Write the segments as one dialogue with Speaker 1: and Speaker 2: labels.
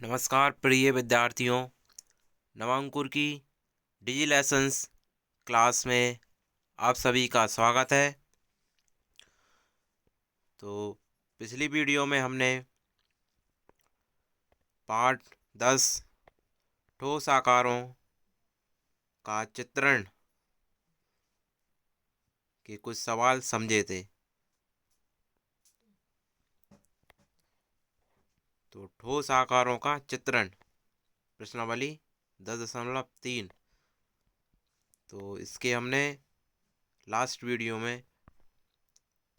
Speaker 1: नमस्कार प्रिय विद्यार्थियों। नवांकुर की डिजी लेसन्स क्लास में आप सभी का स्वागत है। तो पिछली वीडियो में हमने पाठ 10 ठोस आकारों का चित्रण के कुछ सवाल समझे थे। तो ठोस आकारों का चित्रण प्रश्नावली 10.3। तो इसके हमने लास्ट वीडियो में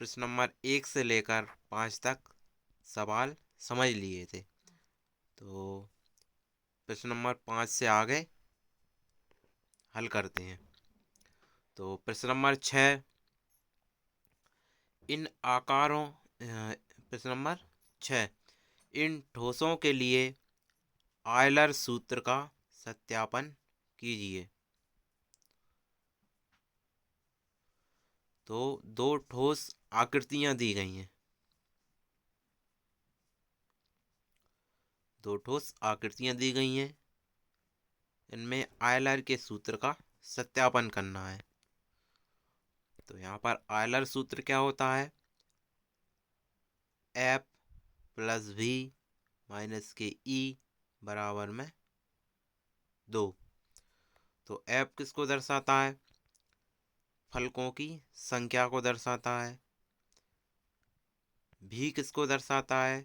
Speaker 1: प्रश्न नंबर 1 से लेकर 5 तक सवाल समझ लिए थे। तो प्रश्न नंबर 5 से आगे हल करते हैं। तो प्रश्न नंबर 6 इन आकारों प्रश्न नंबर 6 इन ठोसों के लिए आयलर सूत्र का सत्यापन कीजिए। तो दो ठोस आकृतियां दी गई हैं। दो ठोस आकृतियां दी गई हैं। इनमें आयलर के सूत्र का सत्यापन करना है। तो यहाँ पर आयलर सूत्र क्या होता है? एफ प्लस वी माइनस के ई बराबर में 2। तो एफ किसको दर्शाता है? फलकों की संख्या को दर्शाता है। भी किसको दर्शाता है?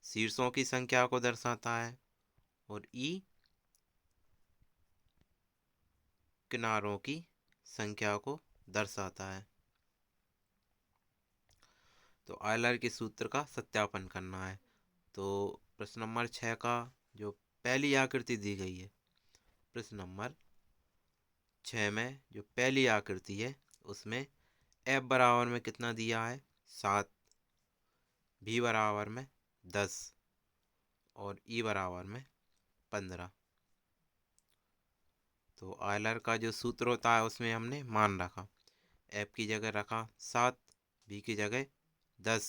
Speaker 1: शीर्षों की संख्या को दर्शाता है। और ई किनारों की संख्या को दर्शाता है। तो आयलर के सूत्र का सत्यापन करना है। तो प्रश्न नंबर 6 का जो पहली आकृति दी गई है, प्रश्न नंबर 6 में जो पहली आकृति है उसमें एफ बराबर में कितना दिया है? 7, भी बराबर में 10 और ई बराबर में 15। तो आयलर का जो सूत्र होता है उसमें हमने मान रखा। एफ की जगह रखा 7, भी की जगह 10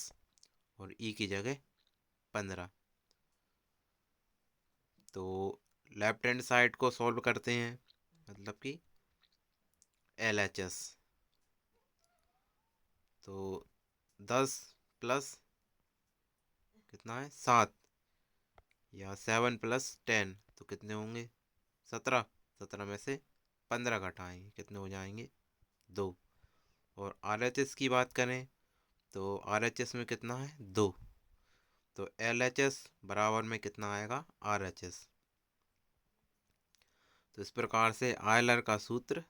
Speaker 1: और ई की जगह 15। तो लेफ्ट हैंड साइड को सॉल्व करते हैं, मतलब कि LHS। तो 10 प्लस कितना है? 7 या 7 प्लस 10 तो कितने होंगे? 17। 17 में से 15 घटाएंगे, कितने हो जाएंगे? 2। और RHS की बात करें तो RHS में कितना है? 2। तो LHS बराबर में कितना आएगा? RHS। तो इस प्रकार से आयलर का सूत्र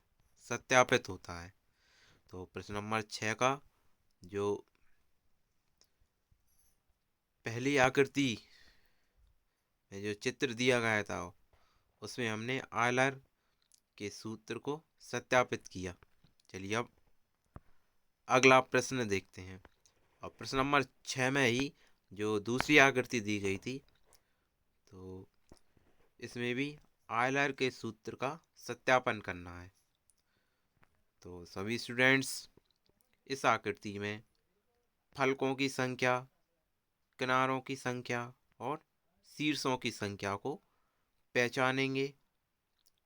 Speaker 1: सत्यापित होता है। तो प्रश्न नंबर 6 का जो पहली आकृति में जो चित्र दिया गया था उसमें हमने आयलर के सूत्र को सत्यापित किया। चलिए अब अगला प्रश्न देखते हैं। और प्रश्न नंबर 6 में ही जो दूसरी आकृति दी गई थी, तो इसमें भी आयलर के सूत्र का सत्यापन करना है। तो सभी स्टूडेंट्स इस आकृति में फलकों की संख्या, किनारों की संख्या और शीर्षों की संख्या को पहचानेंगे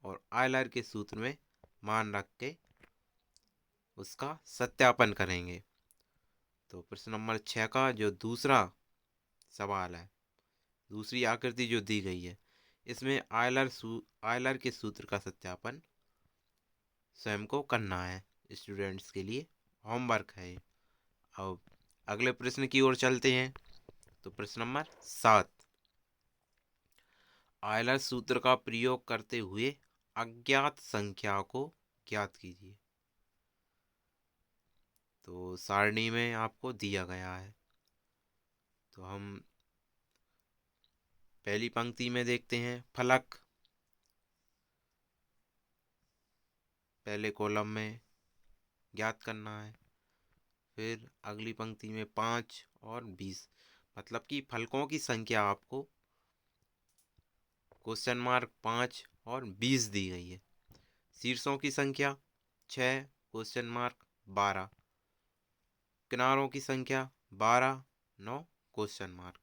Speaker 1: और आयलर के सूत्र में मान रख के उसका सत्यापन करेंगे। तो प्रश्न नंबर 6 का जो दूसरा सवाल है, दूसरी आकृति जो दी गई है, इसमें आयलर के सूत्र का सत्यापन स्वयं को करना है। स्टूडेंट्स के लिए होमवर्क है। अब अगले प्रश्न की ओर चलते हैं। तो प्रश्न नंबर 7 आयलर सूत्र का प्रयोग करते हुए अज्ञात संख्या को ज्ञात कीजिए। तो सारणी में आपको दिया गया है। तो हम पहली पंक्ति में देखते हैं फलक, पहले कॉलम में ज्ञात करना है। फिर अगली पंक्ति में 5 और 20, मतलब कि फलकों की संख्या आपको क्वेश्चन मार्क 5 और 20 दी गई है। शीर्षों की संख्या 6 क्वेश्चन मार्क 12, किनारों की संख्या 12 9 क्वेश्चन मार्क।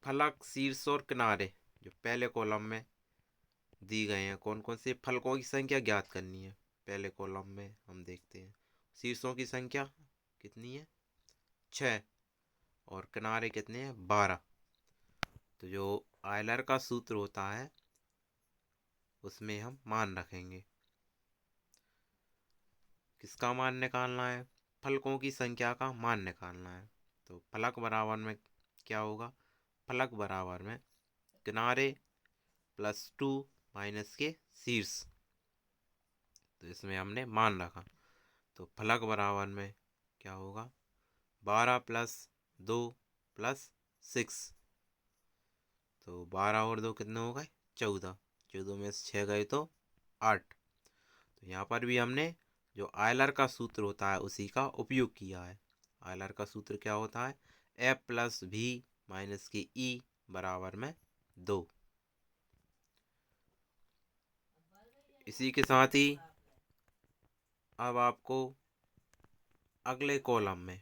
Speaker 1: फलक, शीर्ष और किनारे जो पहले कॉलम में दी गए हैं, कौन कौन से फलकों की संख्या ज्ञात करनी है। पहले कॉलम में हम देखते हैं शीर्षों की संख्या कितनी है, 6, और किनारे कितने हैं, 12। तो जो आयलर का सूत्र होता है उसमें हम मान रखेंगे। किसका मान निकालना है, फलकों की संख्या का मान निकालना है। तो फलक बराबर में क्या होगा, फलक बराबर में किनारे +2 माइनस के शीर्ष। तो इसमें हमने मान रखा, तो फलक बराबर में क्या होगा, 12 + 2 + 6। तो 12 और 2 कितने हो गए, 14। 14 में से 6 गए तो 8। तो यहाँ पर भी हमने जो आयलर का सूत्र होता है उसी का उपयोग किया है। आयलर का सूत्र क्या होता है, F + V माइनस की E बराबर में 2। इसी के साथ ही अब आपको अगले कॉलम में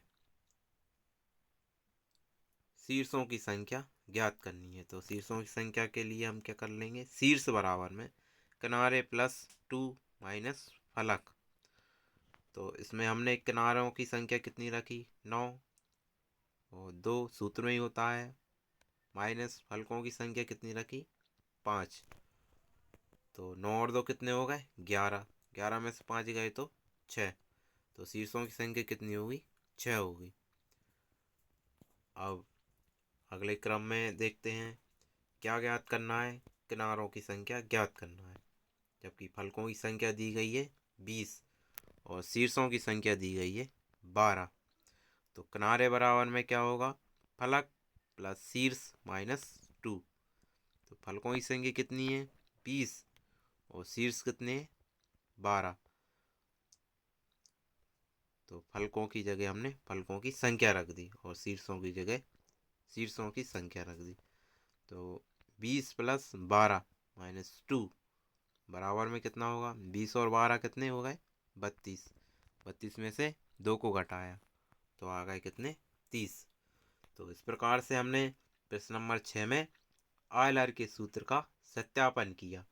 Speaker 1: शीर्षों की संख्या ज्ञात करनी है। तो शीर्षों की संख्या के लिए हम क्या कर लेंगे, शीर्ष बराबर में किनारे +2 माइनस फलक। तो इसमें हमने किनारों की संख्या कितनी रखी, 9, और 2 सूत्र में ही होता है, माइनस फलकों की संख्या कितनी रखी, 5। तो 9 और 2 कितने हो गए, 11। 11 में से 5 गए तो 6। तो शीर्षों की संख्या कितनी होगी, 6 होगी। अब अगले क्रम में देखते हैं क्या ज्ञात करना है, किनारों की संख्या ज्ञात करना है। जबकि फलकों की संख्या दी गई है 20 और शीर्षों की संख्या दी गई है 12। तो किनारे बराबर में क्या होगा, फलक प्लस शीर्ष -2। तो फलकों की संख्या कितनी है, 20, और शीर्ष कितने हैं, 12। तो फलकों की जगह हमने फलकों की संख्या रख दी और शीर्षों की जगह शीर्षों की संख्या रख दी। तो 20 + 12 -2 बराबर में कितना होगा, 20 और 12 कितने हो गए, 32। 32 में से 2 को घटाया तो आ गए कितने, 30। तो इस प्रकार से हमने प्रश्न नंबर 6 में आयलर के सूत्र का सत्यापन किया।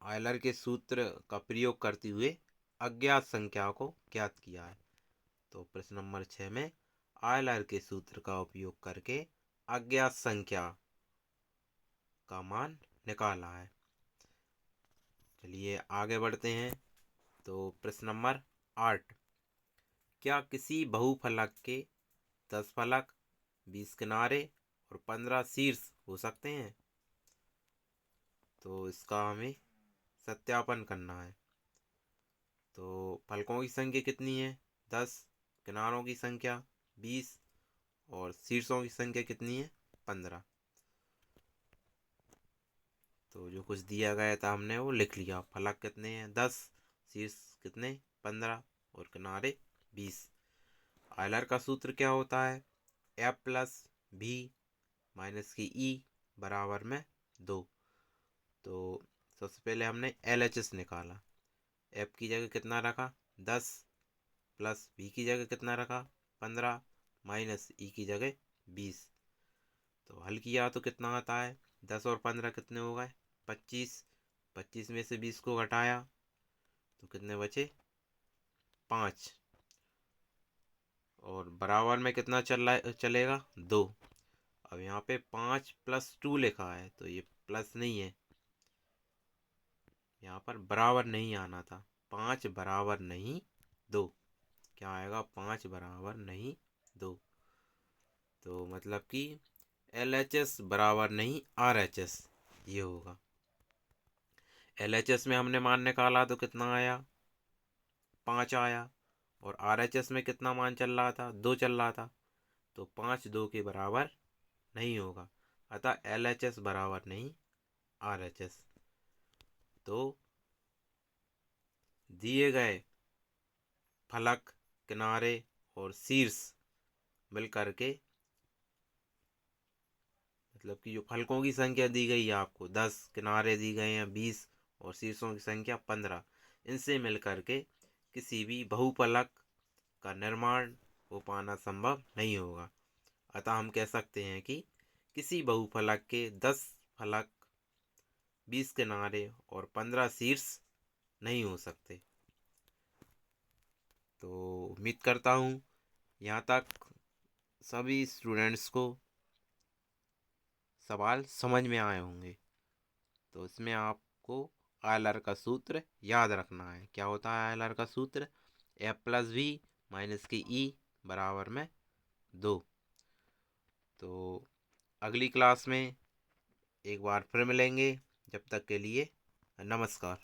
Speaker 1: आयलर के सूत्र का प्रयोग करते हुए अज्ञात संख्या को ज्ञात किया है। तो प्रश्न नंबर 6 में आयलर के सूत्र का उपयोग करके अज्ञात संख्या का मान निकाला है। चलिए आगे बढ़ते हैं। तो प्रश्न नंबर 8, क्या किसी बहुफलक के 10 फलक, 20 किनारे और 15 शीर्ष हो सकते हैं। तो इसका हमें सत्यापन करना है। तो फलकों की संख्या कितनी है, 10, किनारों की संख्या 20 और शीर्षों की संख्या कितनी है, 15। तो जो कुछ दिया गया था हमने वो लिख लिया। फलक कितने हैं, 10, शीर्ष कितने, 15 और किनारे 20। आयलर का सूत्र क्या होता है, F + V माइनस की E बराबर में 2। तो सबसे पहले हमने LHS निकाला। F की जगह कितना रखा, 10, प्लस V की जगह कितना रखा, 15, माइनस E की जगह 20। तो हल किया तो कितना आता है, 10 और 15 कितने हो गए, 25। 25 में से 20 को घटाया तो कितने बचे, 5। और बराबर में कितना चलेगा, 2। अब यहाँ पे 5 + 2 लिखा है तो ये प्लस नहीं है, यहाँ पर बराबर नहीं आना था। 5 बराबर नहीं 2, क्या आएगा, 5 बराबर नहीं 2। तो मतलब कि LHS बराबर नहीं RHS, ये होगा। LHS में हमने मान निकाला तो कितना आया, 5 आया। और RHS में कितना मान चल रहा था, 2 चल रहा था। तो 5 2 के बराबर नहीं होगा, अतः LHS बराबर नहीं RHS। तो दिए गए फलक, किनारे और शीर्ष मिलकर के, मतलब कि जो फलकों की संख्या दी गई है आपको 10, किनारे दी गए हैं 20 और शीर्षों की संख्या 15, इनसे मिलकर के किसी भी बहुफलक का निर्माण हो पाना संभव नहीं होगा। अतः हम कह सकते हैं कि किसी बहुफलक के 10 फलक, 20 किनारे और 15 शीर्ष नहीं हो सकते। तो उम्मीद करता हूँ यहाँ तक सभी स्टूडेंट्स को सवाल समझ में आए होंगे। तो इसमें आपको आयलर का सूत्र याद रखना है। क्या होता है आयलर का सूत्र? ए प्लस बी माइनस के ई बराबर में 2। तो अगली क्लास में एक बार फिर मिलेंगे। जब तक के लिए नमस्कार।